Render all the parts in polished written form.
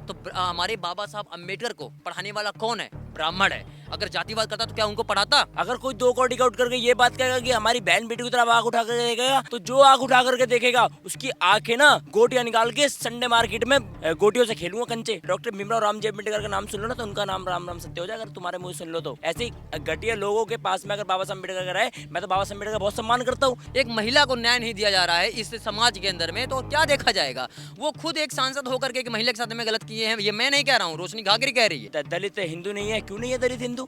तो हमारे बाबा साहब अम्बेडकर को पढ़ाने वाला कौन है? ब्राह्मण है। अगर जातिवाद करता तो क्या उनको पढ़ाता? अगर कोई दो कौड़ी का उठ करके ये बात कहेगा कि हमारी बहन बेटी की तरफ आग उठा करके देखेगा, तो जो आग उठा करके देखेगा उसकी आंखें ना गोटियां निकाल के संडे मार्केट में गोटियों से खेलूंगा कंचे। डॉक्टर भीमराव रामजी अम्बेडकर का नाम सुन लो ना, तो उनका नाम राम राम सत्य हो जाएगा। अगर तुम्हारे मुंह सुन लो तो ऐसे ही घटिया लोगों के पास में अगर बाबा साहब अम्बेडकर का रहे, मैं तो बाबा साहब अम्बेडकर का बहुत सम्मान करता हूँ। एक महिला को न्याय नहीं दिया जा रहा है इस समाज के अंदर में, तो क्या देखा जाएगा? वो खुद एक सांसद होकर के एक महिला के साथ में गलत किए हैं, ये मैं नहीं कह रहा हूँ, रोशनी घाघरी कह रही है। दलित हिंदू नहीं है? क्यों नहीं है दलित हिंदू?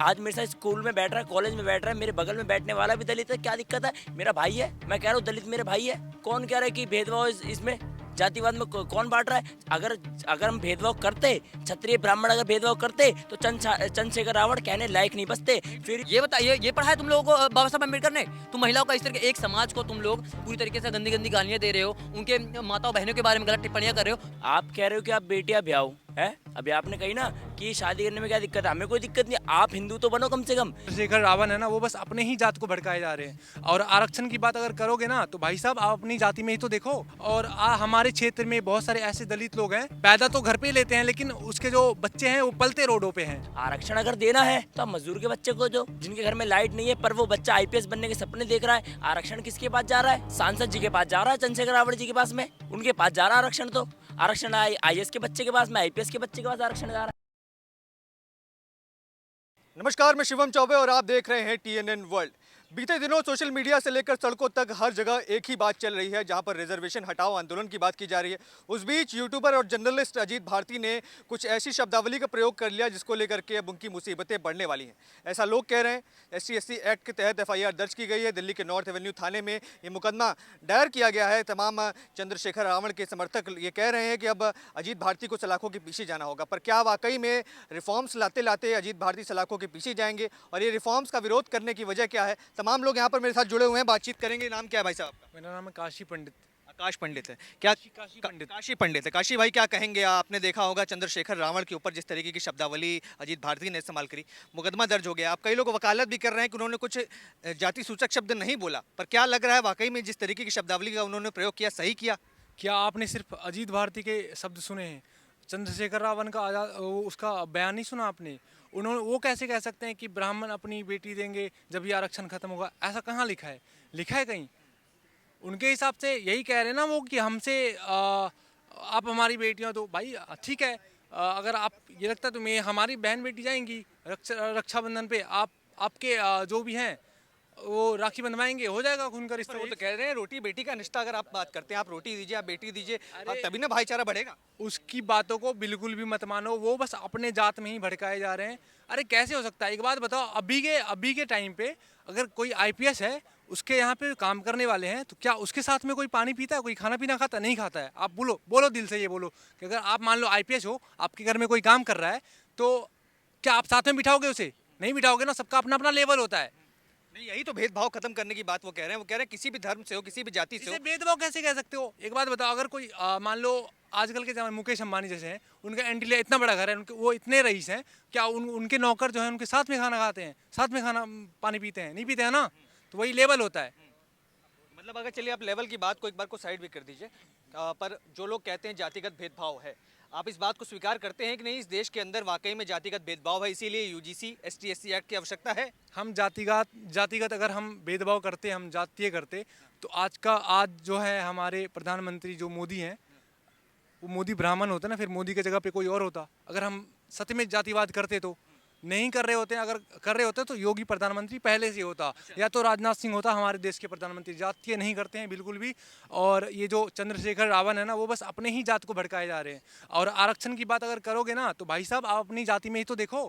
आज मेरे साथ स्कूल में बैठ रहा है, कॉलेज में बैठ रहा है, मेरे बगल में बैठने वाला भी दलित है, क्या दिक्कत है? मेरा भाई है, मैं कह रहा हूँ दलित मेरे भाई है। कौन कह रहा है कि भेदभाव इसमें जातिवाद में कौन बांट रहा है? अगर हम भेदभाव करते, क्षत्रिय ब्राह्मण अगर भेदभाव करते, तो चंद्रशेखर रावण कहने लायक नहीं बचते। फिर ये बताइए, ये पढ़ा है तुम लोगों को बाबा साहब अम्बेडकर ने? तुम महिलाओं का इस तरह के एक समाज को तुम लोग पूरी तरीके से गंदी गंदी गालियां दे रहे हो, उनके माताओं बहनों के बारे में गलत टिप्पणियां कर रहे हो। आप कह रहे हो कि आप बेटियां ब्याहो है? अभी आपने कही ना कि शादी करने में क्या दिक्कत है? हमें कोई दिक्कत नहीं, आप हिंदू तो बनो कम से कम। चंद्रशेखर रावण है ना, वो बस अपने ही जात को भड़काए जा रहे हैं। और आरक्षण की बात अगर करोगे ना, तो भाई साहब आप अपनी जाति में ही तो देखो। और हमारे क्षेत्र में बहुत सारे ऐसे दलित लोग हैं, पैदा तो घर पे ही लेते हैं, लेकिन उसके जो बच्चे हैं वो पलते रोडों पे हैं। आरक्षण अगर देना है तो मजदूर के बच्चे को, जो जिनके घर में लाइट नहीं है पर वो बच्चा आईपीएस बनने के सपने देख रहा है, आरक्षण किसके पास जा रहा है? सांसद जी के पास जा रहा है, चंद्रशेखर रावण जी के पास में, उनके पास जा रहा है आरक्षण। तो आरक्षण आईएएस के बच्चे के पास में, आईपीएस के बच्चे के पास आरक्षण जा रहा है। नमस्कार, मैं शिवम चौबे और आप देख रहे हैं टीएनएन वर्ल्ड। बीते दिनों सोशल मीडिया से लेकर सड़कों तक हर जगह एक ही बात चल रही है, जहां पर रिजर्वेशन हटाओ आंदोलन की बात की जा रही है। उस बीच यूट्यूबर और जर्नलिस्ट अजीत भारती ने कुछ ऐसी शब्दावली का प्रयोग कर लिया जिसको लेकर के अब उनकी मुसीबतें बढ़ने वाली हैं, ऐसा लोग कह रहे हैं। SC/ST एक्ट के तहत FIR दर्ज की गई है। दिल्ली के नॉर्थ एवेन्यू थाने में ये मुकदमा दायर किया गया है। तमाम चंद्रशेखर रावण के समर्थक ये कह रहे हैं कि अब अजीत भारती को सलाखों के पीछे जाना होगा। पर क्या वाकई में रिफॉर्म्स लाते लाते अजीत भारती सलाखों के पीछे जाएंगे? और ये रिफॉर्म्स का विरोध करने की वजह क्या है? तमाम लोग यहाँ पर मेरे साथ जुड़े हुए हैं, बातचीत करेंगे। नाम क्या है भाई साहब आपका? मेरा नाम है काशी पंडित। आकाश पंडित है क्या? काशी पंडित। काशी पंडित है। काशी भाई, क्या कहेंगे? आपने देखा होगा चंद्रशेखर रावण के ऊपर जिस तरीके की शब्दावली अजीत भारती ने इस्तेमाल करी, मुकदमा दर्ज हो गया। आप कई लोग वकालत भी कर रहे हैं कि उन्होंने कुछ जाति सूचक शब्द नहीं बोला, पर क्या लग रहा है वाकई में जिस तरीके की शब्दावली का उन्होंने प्रयोग किया सही किया? क्या आपने सिर्फ अजीत भारती के शब्द सुने हैं? चंद्रशेखर रावण का उसका बयान नहीं सुना आपने? उन्होंने वो कैसे कह सकते हैं कि ब्राह्मण अपनी बेटी देंगे जब ये आरक्षण खत्म होगा? ऐसा कहाँ लिखा है? लिखा है कहीं? उनके हिसाब से यही कह रहे हैं ना वो कि हमसे आप हमारी बेटियां दो। भाई ठीक है, अगर आप ये लगता है तो मैं हमारी बहन बेटी जाएंगी रक्षाबंधन पे, आप आपके जो भी हैं वो राखी बंधवाएंगे, हो जाएगा खून का रिश्ता। वो तो कह रहे हैं रोटी बेटी का रिश्ता। अगर आप बात करते हैं, आप रोटी दीजिए, आप बेटी दीजिए, तभी ना भाईचारा बढ़ेगा। उसकी बातों को बिल्कुल भी मत मानो, वो बस अपने जात में ही भड़काए जा रहे हैं। अरे कैसे हो सकता है? एक बात बताओ, अभी के टाइम पे अगर कोई आईपीएस है, उसके यहाँ पे काम करने वाले हैं, तो क्या उसके साथ में कोई पानी पीता है, कोई खाना पीना खाता? नहीं खाता है। आप बोलो दिल से, ये बोलो कि अगर आप मान लो आईपीएस हो, आपके घर में कोई काम कर रहा है, तो क्या आप साथ में बिठाओगे उसे? नहीं बिठाओगे ना, सबका अपना अपना लेवल होता है। नहीं, यही तो भेदभाव खत्म करने की बात वो कह रहे हैं। वो कह रहे हैं किसी भी धर्म से हो, किसी भी जाति से हो। इसे भेदभाव कैसे कह सकते हो? एक बात बताओ, अगर कोई मान लो आजकल के जमाने मुकेश अंबानी जैसे हैं, उनका एंटीलिया इतना बड़ा घर है, उनके वो इतने रईस हैं, क्या उनके नौकर जो हैं उनके साथ में खाना खाते हैं, साथ में खाना पानी पीते हैं? नहीं पीते हैं ना। तो वही लेवल होता है। मतलब अगर चलिए आप लेवल की बात को एक बार को साइड भी कर दीजिए, पर जो लोग कहते हैं जातिगत भेदभाव है, आप इस बात को स्वीकार करते हैं कि नहीं, इस देश के अंदर वाकई में जातिगत भेदभाव है, इसीलिए UGC ST/ST एक्ट की आवश्यकता है? हम जातिगत अगर हम भेदभाव करते, हम जातीय करते, तो आज जो है हमारे प्रधानमंत्री जो मोदी हैं, वो मोदी ब्राह्मण होता ना, फिर मोदी की जगह पे कोई और होता। अगर हम सत्य में जातिवाद करते तो नहीं कर रहे होते। अगर कर रहे होते तो योगी प्रधानमंत्री पहले से होता, या तो राजनाथ सिंह होता हमारे देश के प्रधानमंत्री। जातीय नहीं करते हैं बिल्कुल भी। और ये जो चंद्रशेखर रावण है ना, वो बस अपने ही जात को भड़काए जा रहे हैं। और आरक्षण की बात अगर करोगे ना, तो भाई साहब आप अपनी जाति में ही तो देखो।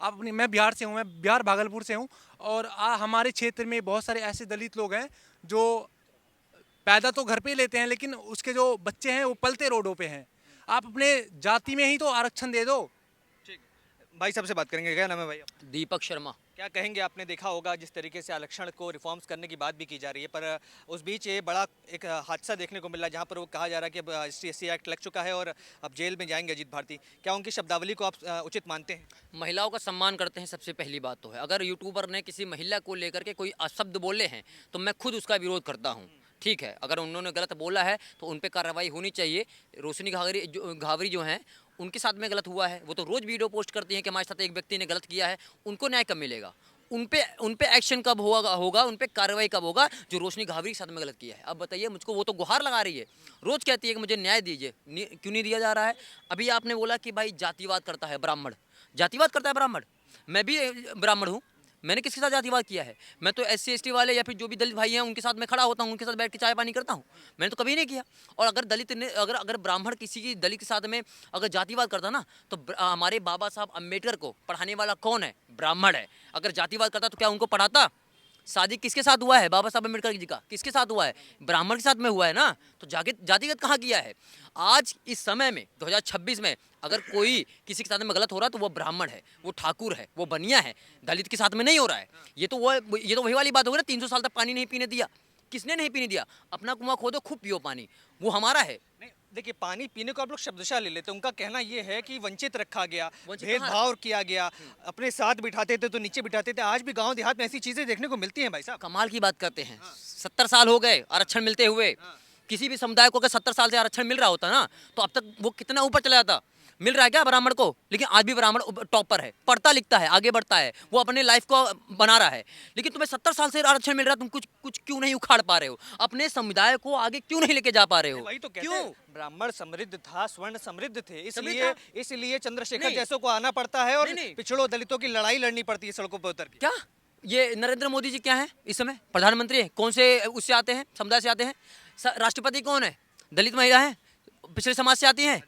आप अपनी मैं बिहार से हूँ, मैं बिहार भागलपुर से हूँ, और हमारे क्षेत्र में बहुत सारे ऐसे दलित लोग हैं जो पैदा तो घर पे ही लेते हैं, लेकिन उसके जो बच्चे हैं वो पलते रोडों पे हैं। आप अपने जाति में ही तो आरक्षण दे दो। ठीक है, भाई साहब से बात करेंगे। क्या नाम है भाई आपका? दीपक शर्मा। क्या कहेंगे? आपने देखा होगा जिस तरीके से आरक्षण को रिफॉर्म्स करने की बात भी की जा रही है, पर उस बीच ये बड़ा एक हादसा देखने को मिला जहां पर वो कहा जा रहा है कि अब ST/ST एक्ट लग चुका है और अब जेल में जाएंगे अजीत भारती। क्या उनकी शब्दावली को आप उचित मानते हैं? महिलाओं का सम्मान करते हैं, सबसे पहली बात तो है। अगर यूट्यूबर ने किसी महिला को लेकर के कोई अशब्द बोले हैं, तो मैं खुद उसका विरोध करता हूँ। ठीक है, अगर उन्होंने गलत बोला है तो उन पर कार्रवाई होनी चाहिए। रोशनी घाघरी जो हैं, उनके साथ में गलत हुआ है, वो तो रोज वीडियो पोस्ट करती हैं कि हमारे साथ एक व्यक्ति ने गलत किया है, उनको न्याय कब मिलेगा? उन पे एक्शन कब होगा, उन पे कार्रवाई कब होगा जो रोशनी घाघरी के साथ में गलत किया है? अब बताइए मुझको, वो तो गुहार लगा रही है, रोज कहती है कि मुझे न्याय दीजिए, क्यों नहीं दिया जा रहा है? अभी आपने बोला कि भाई जातिवाद करता है ब्राह्मण, जातिवाद करता है ब्राह्मण, मैं भी ब्राह्मण हूँ, मैंने किसके साथ जातिवाद किया है? मैं तो SC ST वाले या फिर जो भी दलित भाई हैं उनके साथ मैं खड़ा होता हूँ, उनके साथ बैठ के चाय पानी करता हूँ, मैंने तो कभी नहीं किया। और अगर दलित ने अगर ब्राह्मण किसी की दलित के साथ में अगर जातिवाद करता ना, तो हमारे बाबा साहब अम्बेडकर को पढ़ाने वाला कौन है? ब्राह्मण है। अगर जातिवाद करता तो क्या उनको पढ़ाता? शादी किसके साथ हुआ है बाबा साहब अम्बेडकर जी का? किसके साथ हुआ है? ब्राह्मण के साथ में हुआ है ना। तो जातिगत कहाँ किया है? आज इस समय में 2026 में अगर कोई किसी के साथ में गलत हो रहा है तो वो ब्राह्मण है, वो ठाकुर है, वो बनिया है, दलित के साथ में नहीं हो रहा है। ये तो वही वाली बात होगी ना, 300 साल तक पानी नहीं पीने दिया, किसने नहीं पीने दिया? अपना कुआं खोदो, खूब पियो पानी, वो हमारा है। नहीं देखिए, पानी पीने को आप लोग शब्दशः ले लेते हैं, उनका कहना ये है कि वंचित रखा गया, वंचित भेदभाव किया गया, अपने साथ बिठाते थे तो नीचे बिठाते थे। आज भी गांव देहात में ऐसी चीजें देखने को मिलती हैं भाई साहब। कमाल की बात करते हैं। 70 साल हो गए आरक्षण मिलते हुए। किसी भी समुदाय को अगर 70 साल से आरक्षण मिल रहा होता ना, तो अब तक वो कितना ऊपर चला जाता। मिल रहा है क्या ब्राह्मण को? लेकिन आज भी ब्राह्मण टॉप पर है, पढ़ता लिखता है, आगे बढ़ता है, वो अपने लाइफ को बना रहा है। लेकिन तुम्हें 70 साल से आरक्षण मिल रहा है, तुम कुछ क्यों नहीं उखाड़ पा रहे हो? अपने समुदाय को आगे क्यों नहीं लेके जा पा रहे हो? वही तो कहते क्यों? हैं, ब्राह्मण समृद्ध था, स्वर्ण समृद्ध थे, समृद्ध इसलिए चंद्रशेखर नहीं। जैसों को आना पड़ता है और नहीं। पिछड़ों दलितों की लड़ाई लड़नी पड़ती है सड़कों पर उतर के। क्या ये नरेंद्र मोदी जी क्या है इस समय? प्रधानमंत्री है, कौन से उससे आते हैं, समुदाय से आते हैं? राष्ट्रपति कौन है? दलित महिला है, पिछड़े समाज से आती हैं,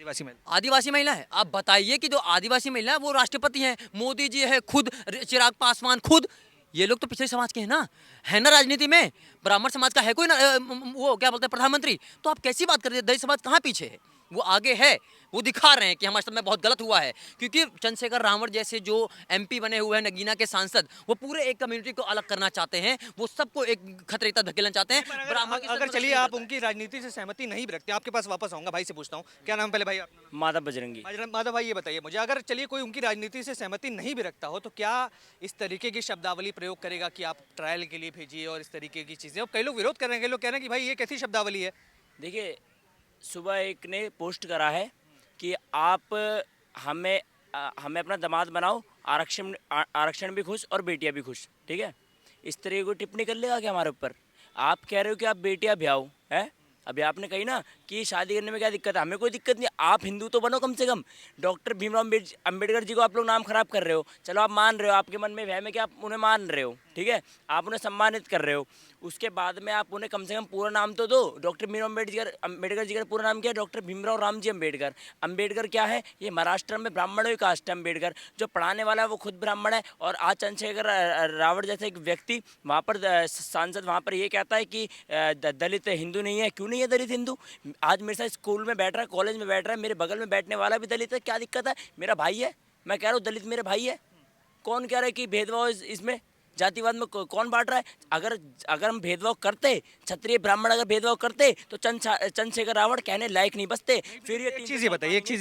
आदिवासी महिला है। आप बताइए कि जो आदिवासी महिला है वो राष्ट्रपति हैं, मोदी जी है खुद, चिराग पासवान खुद, ये लोग तो पिछड़े समाज के हैं ना, है ना? राजनीति में ब्राह्मण समाज का है कोई ना, वो क्या बोलते हैं, प्रधानमंत्री? तो आप कैसी बात कर रहे हैं? दलित समाज कहाँ पीछे है? वो आगे है, वो दिखा रहे हैं कि हमारे साथ में बहुत गलत हुआ है। क्योंकि चंद्रशेखर रावण जैसे जो MP बने हुए हैं, नगीना के सांसद, वो पूरे एक कम्युनिटी को अलग करना चाहते हैं, वो सबको एक खतरे तक धकेलना चाहते हैं। ब्राह्मण के साथ अगर में चलिए नहीं आप करता है। उनकी राजनीति से सहमति नहीं भी रखते, आपके पास वापस आऊंगा, भाई से पूछता हूँ, क्या नाम पहले भाई आपका? माधव बजरंगी। माधव भाई, ये बताइए मुझे, अगर चलिए कोई उनकी राजनीति से सहमति नहीं भी रखता हो तो क्या इस तरीके की शब्दावली प्रयोग करेगा कि आप ट्रायल के लिए भेजिए और इस तरीके की चीजें? और कई लोग विरोध कर रहे हैं, कई लोग कह रहे हैं कि भाई ये कैसी शब्दावली है? देखिए, सुबह एक ने पोस्ट करा है कि आप हमें अपना दामाद बनाओ, आरक्षण भी खुश और बेटियां भी खुश, ठीक है? इस तरह की टिप्पणी कर लेगा क्या हमारे ऊपर? आप कह रहे हो कि आप बेटियां ब्याहो, है? अभी आपने कही ना कि शादी करने में क्या दिक्कत है? हमें कोई दिक्कत नहीं, आप हिंदू तो बनो कम से कम। डॉक्टर भीमराव अम्बेडकर जी को आप लोग नाम खराब कर रहे हो, चलो आप मान रहे हो, आपके मन में वहम है कि आप उन्हें मान रहे हो, ठीक है, आप उन्हें सम्मानित कर रहे हो। उसके बाद में आप उन्हें कम से कम पूरा नाम तो दो। डॉक्टर भीमराव अम्बेडकर जी का पूरा नाम क्या है? डॉक्टर भीमराव रामजी अम्बेडकर। अम्बेडकर क्या है? ये महाराष्ट्र में ब्राह्मणों की कास्ट है। अम्बेडकर जो पढ़ाने वाला है वो खुद ब्राह्मण है। और आज चंद्रशेखर रावण जैसे एक व्यक्ति वहाँ पर सांसद वहाँ पर ये कहता है कि दलित हिंदू नहीं है। क्यों नहीं है दलित हिंदू? आज मेरे साथ स्कूल में बैठ रहा है, कॉलेज में बैठ रहा है, मेरे बगल में बैठने वाला भी दलित है, क्या दिक्कत है? मेरा भाई है, मैं कह रहा हूँ दलित मेरे भाई है। कौन कह रहा है कि भेदभाव इसमें जातिवाद में कौन बांट रहा है? अगर हम भेदभाव करते, क्षत्रिय ब्राह्मण अगर भेदभाव करते तो चंद्रशेखर रावण कहने लायक नहीं बचते। फिर ये एक चीज़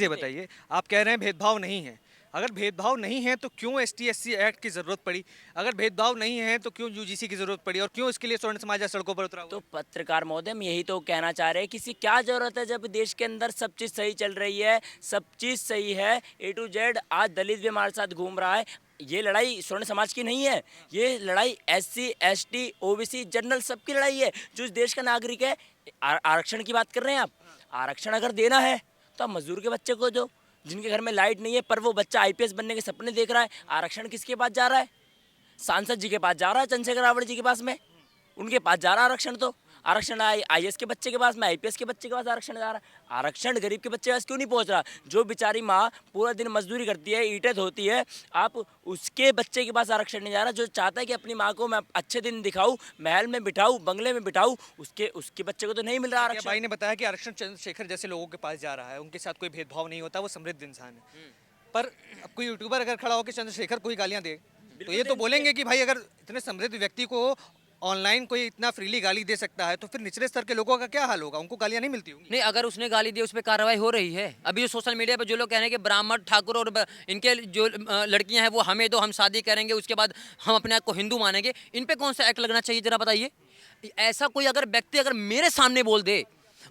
ये बताइए, आप कह रहे हैं भेदभाव नहीं है, अगर भेदभाव नहीं है तो क्यों ST/SC एक्ट की जरूरत पड़ी? अगर भेदभाव नहीं है तो क्यों UGC की जरूरत पड़ी? और क्यों इसके लिए स्वर्ण समाज सड़कों पर उतरा हुआ? तो पत्रकार महोदय, हम यही तो कहना चाह रहे हैं, किसी क्या जरूरत है जब देश के अंदर सब चीज़ सही चल रही है, सब चीज़ सही है, A to Z। आज दलित भी हमारे साथ घूम रहा है। ये लड़ाई स्वर्ण समाज की नहीं है, ये लड़ाई SC ST OBC जनरल सबकी लड़ाई है, जो इस देश का नागरिक है। आरक्षण की बात कर रहे हैं आप, आरक्षण अगर देना है तो आप मजदूर के बच्चे को दो, जिनके घर में लाइट नहीं है पर वो बच्चा IPS बनने के सपने देख रहा है। आरक्षण किसके पास जा रहा है? सांसद जी के पास जा रहा है, चंद्रशेखर रावण जी के पास में, उनके पास जा रहा है आरक्षण। तो आरक्षण IAS के बच्चे के पास में, IPS के बच्चे के पास आरक्षण जा रहा है। आरक्षण गरीब के बच्चे के पास क्यों नहीं पहुंच रहा? जो बेचारी माँ पूरा दिन मजदूरी करती है, ईंटें धोती है, आप उसके बच्चे के पास आरक्षण नहीं जा रहा। जो चाहता है कि अपनी माँ को मैं अच्छे दिन दिखाऊं, महल में बिठाऊं, बंगले में बिठाऊं, उसके बच्चे को तो नहीं मिल रहा आरक्षण। भाई ने बताया कि आरक्षण चंद्रशेखर जैसे लोगों के पास जा रहा है, उनके साथ कोई भेदभाव नहीं होता, वो समृद्ध इंसान है। पर अब कोई यूट्यूबर अगर खड़ा होकर चंद्रशेखर को ही गालियां दे तो ये तो बोलेंगे कि भाई अगर इतने समृद्ध व्यक्ति को ऑनलाइन कोई इतना फ्रीली गाली दे सकता है तो फिर निचले स्तर के लोगों का क्या हाल होगा? उनको गालियां नहीं मिलती होंगी? नहीं, अगर उसने गाली दी उस पर कार्रवाई हो रही है। अभी जो सोशल मीडिया पे जो लोग कह रहे हैं कि ब्राह्मण ठाकुर और इनके जो लड़कियां हैं वो हमें दो, हम शादी करेंगे, उसके बाद हम अपने आप को हिंदू मानेंगे, इन पे कौन सा एक्ट लगना चाहिए जरा बताइए? ऐसा कोई अगर व्यक्ति अगर मेरे सामने बोल दे,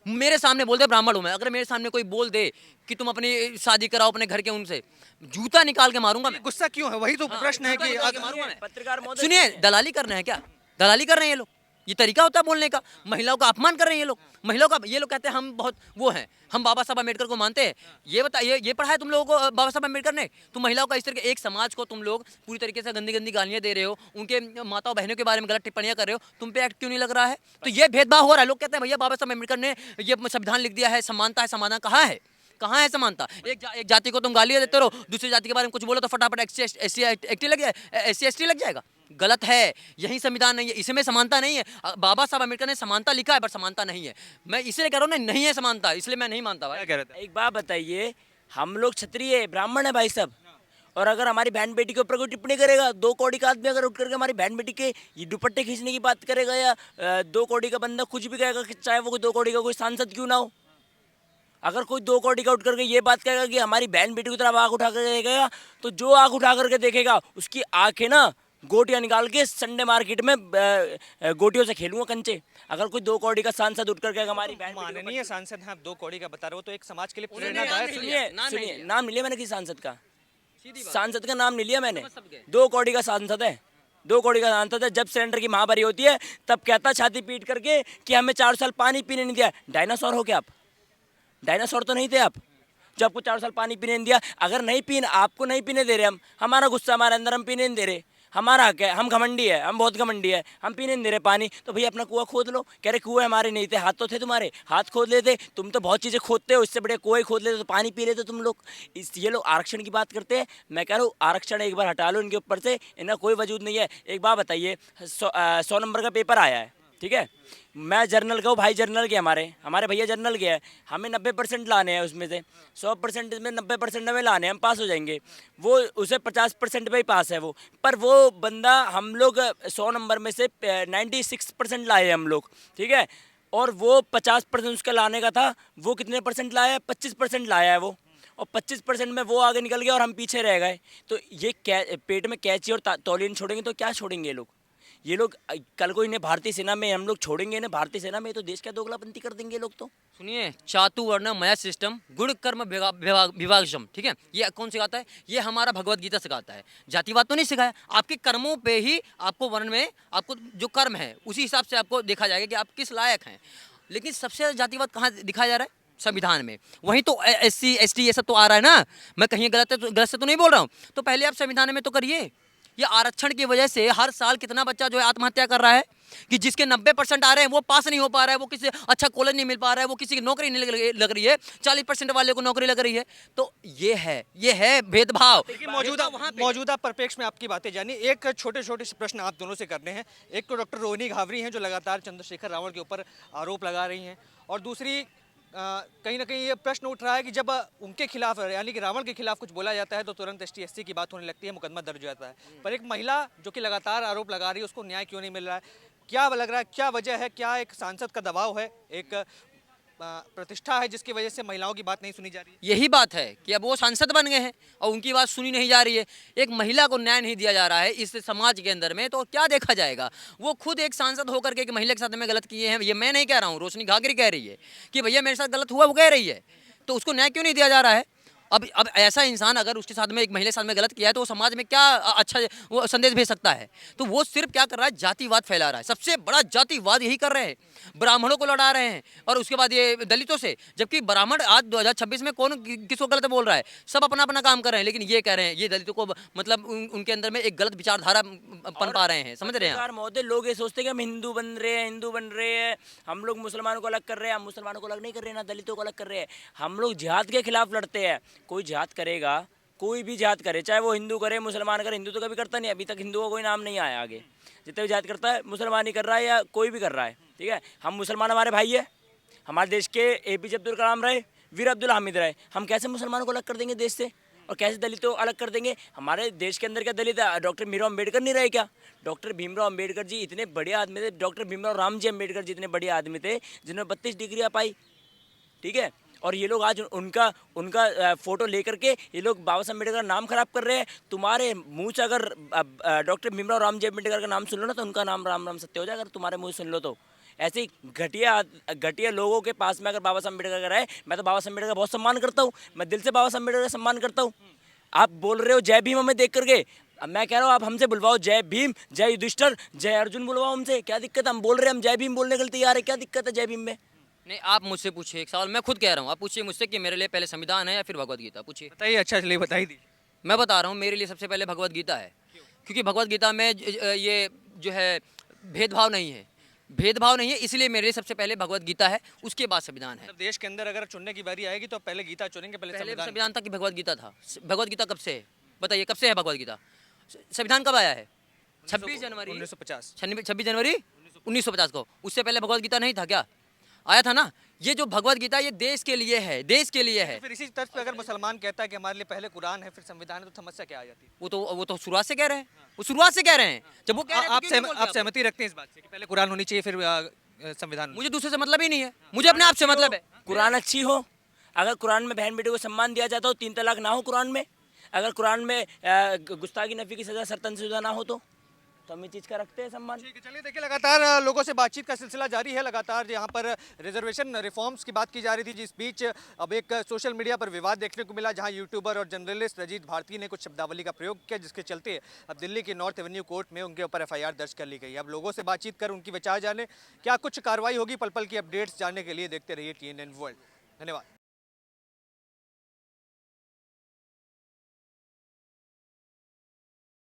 मेरे सामने बोल दे ब्राह्मण हूं मैं, अगर मेरे सामने कोई बोल दे कि तुम अपनी शादी कराओ अपने घर के उनसे, जूता निकाल के मारूंगा मैं। गुस्सा क्यों है, वही तो प्रश्न है जूता कि निकाल के मारूंगा मैं। पत्रकार महोदय सुनिए, दलाली कर रहे हैं क्या? दलाली कर रहे हैं ये लोग, ये तरीका होता है बोलने का। महिलाओं का अपमान कर रहे हैं ये लोग, महिलाओं का। ये लोग कहते हैं हम बहुत वो हैं, हम बाबा साहब अम्बेडकर को मानते हैं। ये बता, ये पढ़ा है तुम लोगों को बाबा साहब अम्बेडकर ने? तुम महिलाओं का इस तरह के एक समाज को तुम लोग पूरी तरीके से गंदी गंदी गालियां दे रहे हो, उनके माताओं बहनों के बारे में गलत टिप्पणियां कर रहे हो, तुम पे एक्ट क्यों नहीं लग रहा है? तो ये भेदभाव हो रहा है। लोग कहते हैं भैया बाबा साहब अम्बेडकर ने ये संविधान लिख दिया है, समानता है, समाधान कहाँ है? कहाँ है समानता? एक जाति को तुम गालियां देते रहो, दूसरी जाति के बारे में कुछ बोलो तो फटाफट एससी एसटी लग जाएगा। गलत है, यही संविधान नहीं है, इसमें समानता नहीं है। बाबा साहब अम्बेडकर ने समानता लिखा है पर समानता नहीं है। मैं इसलिए कह रहा हूँ ना, नहीं है समानता, इसलिए मैं नहीं मानता भाई। क्या कह रहे थे? एक बात बताइए, हम लोग क्षत्रिय ब्राह्मण है भाई साहब, और अगर हमारी बहन बेटी के ऊपर कोई टिप्पणी करेगा, 2 कौड़ी का आदमी अगर उठ करके हमारी बहन बेटी के ये दुपट्टे खींचने की बात करेगा, या 2 कौड़ी का बंदा कुछ भी कहेगा, चाहे वो 2 कौड़ी का कोई सांसद क्यों ना हो, अगर कोई 2 कौड़ी का उठ करके ये बात कहेगा कि हमारी बहन बेटी की तरफ आँख उठा कर देखेगा, तो जो आँख उठा करके देखेगा उसकी आँखें ना गोटियां निकाल के संडे मार्केट में गोटियों से खेलूंगा कंचे। अगर कोई 2 कौड़ी का सांसद उठ करके अगर हमारी बहन बेटी के माननीय सांसद हैं आप, 2 कौड़ी का बता रहे हो, तो एक समाज के लिए उन्होंने प्रेरणादायक। नाम सुनिए नाम नहीं सुनिए, लिया। नाम नहीं लिया मैंने किसी सांसद का, सीधी बात। सांसद का नाम नहीं लिया मैंने। समझ सब गए। 2 कौड़ी का सांसद है, 2 कौड़ी का सांसद है। जब सिलेंडर की महामारी होती है तब कहता छाती पीट करके कि हमें 4 साल पानी पीने नहीं दिया। डायनासोर हो क्या आप? डायनासोर तो नहीं थे आप जो आपको 4 साल पानी पीने नहीं दिया। अगर नहीं पीने, आपको नहीं पीने दे रहे हम, हमारा गुस्सा हमारे अंदर, हम पीने नहीं दे रहे, हमारा हक है, हम घमंडी है, हम बहुत घमंडी है, हम पीने नहीं दे रहे पानी, तो भैया अपना कुआं खोद लो। कह रहे कुएं हमारे नहीं थे, हाथ तो थे तुम्हारे, हाथ खोद लेते। तुम तो बहुत चीज़ें खोदते हो, इससे बड़े कुएं खोद लेते तो पानी पी लेते तुम लोग। ये लोग आरक्षण की बात करते हैं। मैं कह रहा हूँ आरक्षण एक बार हटा लो इनके ऊपर से, इनका कोई वजूद नहीं है। एक बात बताइए, 100 नंबर का पेपर आया है, ठीक है, मैं जर्नल का हूँ, भाई जर्नल के हमारे भैया जर्नल के हैं, हमें 90% लाने हैं, उसमें से 100% में 90% हमें लाने हैं, हम पास हो जाएंगे। वो उसे 50% पे ही पास है वो, पर वो बंदा, हम लोग 100 नंबर में से 96% लाए हम लोग, ठीक है, और वो 50% उसका लाने का था, वो कितने परसेंट लाया है? 25% लाया है वो, और 25% में वो आगे निकल गया और हम पीछे रह गए। तो ये पेट में कैंची और तौलियन छोड़ेंगे तो क्या छोड़ेंगे ये लोग? ये लोग कल को इन्हें भारतीय सेना में हम लोग छोड़ेंगे, इन्हें भारतीय सेना में, तो देश का दोगलापंथी कर देंगे ये लोग। तो सुनिए, चातुवर्ण मया सिस्टम गुण कर्म विभागशम, ठीक है, ये कौन सिखाता है? ये हमारा भगवत गीता सिखाता है। जातिवाद तो नहीं सिखाया, आपके कर्मों पे ही आपको वर्ण में, आपको जो कर्म है उसी हिसाब से आपको देखा जाएगा कि आप किस लायक हैं। लेकिन सबसे ज़्यादा जातिवाद कहाँ दिखाया जा रहा है? संविधान में। वहीं तो SC ST ये सब तो आ रहा है ना। मैं कहीं गलत से तो नहीं बोल रहा हूँ। तो पहले आप संविधान में तो करिए। ये आरक्षण की वजह से हर साल कितना बच्चा जो है आत्महत्या कर रहा है, कि जिसके 90% आ रहे हैं वो पास नहीं हो पा रहा है, वो किसी अच्छा कॉलेज नहीं मिल पा रहा है, वो किसी की नौकरी नहीं लग रही है, 40% वाले को नौकरी लग रही है। तो ये है भेदभाव। देखिए, मौजूदा परिप्रेक्ष्य में आपकी बातें जानी। एक छोटे छोटे से प्रश्न आप दोनों से करने हैं। एक तो डॉक्टर रोहिणी घावरी हैं जो लगातार चंद्रशेखर रावण के ऊपर आरोप लगा रही हैं, और दूसरी कहीं ना कहीं ये प्रश्न उठ रहा है कि जब उनके खिलाफ, यानी कि रावण के खिलाफ कुछ बोला जाता है तो तुरंत ST SC की बात होने लगती है, मुकदमा दर्ज हो जाता है। पर एक महिला जो कि लगातार आरोप लगा रही है, उसको न्याय क्यों नहीं मिल रहा है? क्या लग रहा है, क्या वजह है? क्या एक सांसद का दबाव है, एक प्रतिष्ठा है जिसकी वजह से महिलाओं की बात नहीं सुनी जा रही है? यही बात है कि अब वो सांसद बन गए हैं और उनकी बात सुनी नहीं जा रही है। एक महिला को न्याय नहीं दिया जा रहा है इस समाज के अंदर में, तो क्या देखा जाएगा? वो खुद एक सांसद होकर के एक महिला के साथ में गलत किए हैं, ये मैं नहीं कह रहा हूँ, रोशनी घाघरी कह रही है कि भैया मेरे साथ गलत हुआ, वो कह रही है, तो उसको न्याय क्यों नहीं दिया जा रहा है? अब ऐसा इंसान अगर उसके साथ में, एक महिला के साथ में गलत किया है, तो वो समाज में क्या अच्छा वो संदेश भेज सकता है? तो वो सिर्फ क्या कर रहा है? जातिवाद फैला रहा है। सबसे बड़ा जातिवाद यही कर रहे हैं, ब्राह्मणों को लड़ा रहे हैं और उसके बाद ये दलितों से। जबकि ब्राह्मण आज 2026 में कौन किसको गलत बोल रहा है? सब अपना अपना काम कर रहे हैं, लेकिन ये कह रहे हैं, ये दलितों को मतलब उनके अंदर में एक गलत विचारधारा पनपा रहे हैं। समझ रहे हैं? महोदय, लोग ये सोचते हैं कि हम हिंदू बन रहे हैं, हम लोग मुसलमानों को अलग कर रहे हैं। हम मुसलमानों को अलग नहीं कर रहे हैं, ना दलितों को अलग कर रहे हैं। हम लोग जिहाद के खिलाफ लड़ते हैं। कोई जिहाद करेगा, कोई भी जिहाद करे, चाहे वो हिंदू करे, मुसलमान करे, हिंदू तो कभी करता नहीं, अभी तक हिंदुओं का कोई नाम नहीं आया आगे। जितना भी जिहाद करता है, मुसलमान ही कर रहा है या कोई भी कर रहा है, ठीक है। हम मुसलमान, हमारे भाई है, हमारे देश के APJ अब्दुल कलाम रहे, वीर अब्दुल हामिद रहे। हम कैसे मुसलमानों को अलग कर देंगे देश से, और कैसे दलितों को अलग कर देंगे? हमारे देश के अंदर क्या दलित है? डॉक्टर भीमराव अम्बेडकर नहीं रहे क्या? डॉक्टर भीमराव अम्बेडकर जी इतने बड़े आदमी थे, डॉक्टर भीमराव राम जी अम्बेडकर जी इतने बड़े आदमी थे जिन्होंने 32 डिग्रियाँ पाई, ठीक है। और ये लोग आज उनका फोटो लेकर के ये लोग बाबा साहब अम्बेडकर का नाम खराब कर रहे हैं। तुम्हारे मुंह से अगर डॉक्टर भीमराव राम जी अम्बेडकर का नाम सुन लो ना, तो उनका नाम राम राम सत्य हो जाएगा। अगर तुम्हारे मुंह सुन लो तो ऐसे ही घटिया घटिया लोगों के पास में अगर बाबा साहब अम्बेडकर का रहे, मैं तो बाबा साहब अम्बेडकर का बहुत सम्मान करता हूँ, मैं दिल से बाबा साहब अम्बेडकर का सम्मान करता हूँ। आप बोल रहे हो जय भीम हमें देख करके, अब मैं कह रहा हूँ आप हमसे बुलवाओ जय भीम, जय युधिष्ठिर, जय अर्जुन बुलवाओ हमसे, क्या दिक्कत है? हम बोल रहे हैं हम जय भीम बोलने के लिए तैयार है, क्या दिक्कत है जय भीम में? नहीं, आप मुझसे पूछिए एक सवाल, मैं खुद कह रहा हूँ, आप पूछिए मुझसे कि मेरे लिए पहले संविधान है या फिर भगवत गीता, पूछिए। बताइए, अच्छा चलिए बता ही दीजिए। मैं बता रहा हूँ, मेरे लिए सबसे पहले भगवत गीता है, क्योंकि भगवत गीता में ये जो है भेदभाव नहीं है, भेदभाव नहीं है, इसलिए मेरे लिए सबसे पहले भगवत गीता है, उसके बाद संविधान है। मतलब देश के अंदर अगर चुनने की बारी आएगी तो आप पहले गीता चुनेंगे, पहले पहले संविधान। संविधान था कि भगवत गीता था? भगवत गीता कब से है बताइए, कब से है भगवत गीता? संविधान कब आया है? 26 जनवरी 1950। 26 जनवरी 1950 को। उससे पहले भगवत गीता नहीं था क्या? आया था ना। ये जो भगवत गीता ये देश के लिए है, देश के लिए है। फिर इसी तर्ज पे अगर मुसलमान कहता है कि हमारे लिए पहले कुरान है फिर संविधान है, तो समस्या क्या आ जाती है? वो तो शुरुआत से कह रहे हैं, वो शुरुआत से कह रहे हैं। जब वो कह रहे हैं तो आप क्यों नहीं बोलते आप सहमति रखते हैं इस बात से कि पहले कुरान होनी चाहिए फिर संविधान? मुझे दूसरे से मतलब ही नहीं है, मुझे अपने आप से मतलब है। कुरान अच्छी हो, अगर कुरान में बहन बेटे को सम्मान दिया जाता हो, 3 तलाक ना हो कुरान में, अगर कुरान में गुस्ताखी नफी की सजा सरतन से जुदा ना हो तो हम ये चीज़ का रखते हैं सम्मान। ठीक है, चलिए देखिए लगातार लोगों से बातचीत का सिलसिला जारी है। लगातार यहाँ पर रिजर्वेशन रिफॉर्म्स की बात की जा रही थी, जिस बीच अब एक सोशल मीडिया पर विवाद देखने को मिला, जहाँ यूट्यूबर और जर्नलिस्ट रजीत भारती ने कुछ शब्दावली का प्रयोग किया, जिसके चलते अब दिल्ली की नॉर्थ एवेन्यू कोर्ट में उनके ऊपर FIR दर्ज कर ली गई। अब लोगों से बातचीत कर उनकी विचार जाने, क्या कुछ कार्रवाई होगी, पल पल की अपडेट्स जानने के लिए देखते रहिए TNN वर्ल्ड। धन्यवाद।